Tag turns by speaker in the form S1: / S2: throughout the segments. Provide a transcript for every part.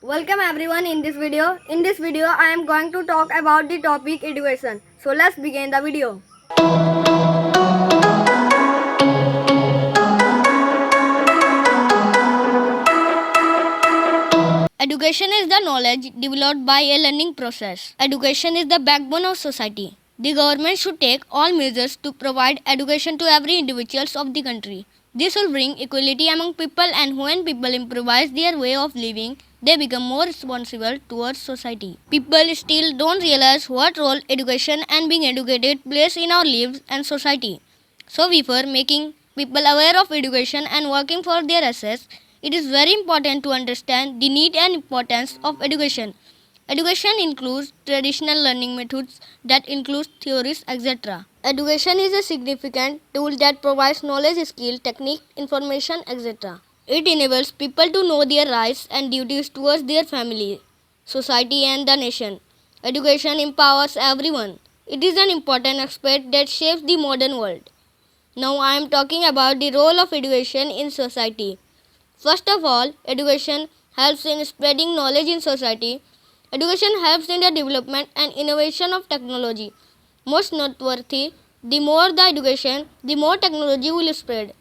S1: Welcome everyone in this video. In this video I am going to talk about the topic education. So let's begin the video. Education is the knowledge developed by a learning process. Education is the backbone of society. The government should take all measures to provide education to every individual of the country. This will bring equality among people, and when people improvise their way of living, they become more responsible towards society. People still don't realize what role education and being educated plays in our lives and society. So before making people aware of education and working for their access, it is very important to understand the need and importance of education. Education includes traditional learning methods that include theories, etc. Education is a significant tool that provides knowledge, skill, technique, information, etc. It enables people to know their rights and duties towards their family, society, and the nation. Education empowers everyone. It is an important aspect that shapes the modern world. Now I am talking about the role of education in society. First of all, education helps in spreading knowledge in society. Education helps in the development and innovation of technology. Most noteworthy, the more the education, the more technology will spread.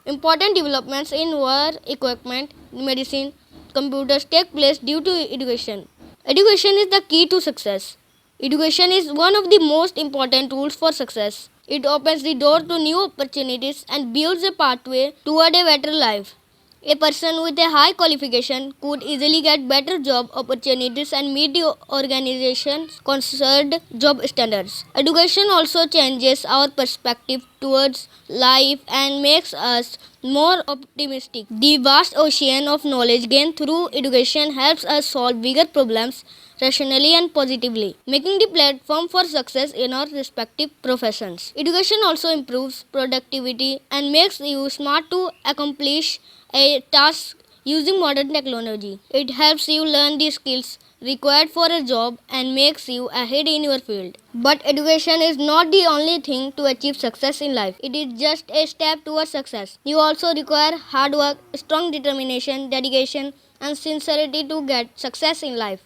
S1: Important developments in war, equipment, medicine, computers take place due to education. Education is the key to success. Education is one of the most important tools for success. It opens the door to new opportunities and builds a pathway toward a better life. A person with a high qualification could easily get better job opportunities and meet the organization's concerned job standards. Education also changes our perspective towards life and makes us more optimistic. The vast ocean of knowledge gained through education helps us solve bigger problems rationally and positively, making the platform for success in our respective professions. Education also improves productivity and makes you smart to accomplish a task using modern technology. It helps you learn the skills required for a job and makes you ahead in your field. But education is not the only thing to achieve success in life. It is just a step towards success. You also require hard work, strong determination, dedication, and sincerity to get success in life.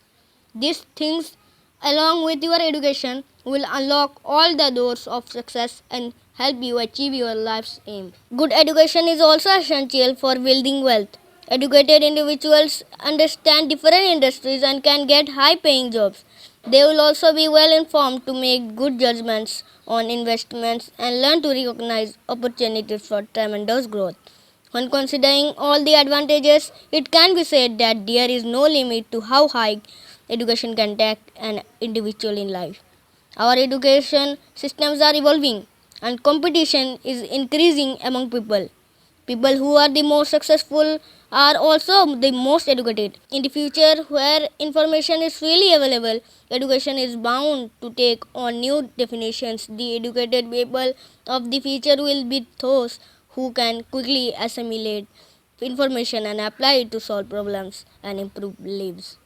S1: These things, along with your education, will unlock all the doors of success and help you achieve your life's aim. Good education is also essential for building wealth. Educated individuals understand different industries and can get high paying jobs. They will also be well informed to make good judgments on investments and learn to recognize opportunities for tremendous growth. When considering all the advantages, it can be said that there is no limit to how high education can take an individual in life. Our education systems are evolving and competition is increasing among people. People who are the most successful are also the most educated. In the future, where information is freely available, education is bound to take on new definitions. The educated people of the future will be those who can quickly assimilate information and apply it to solve problems and improve lives.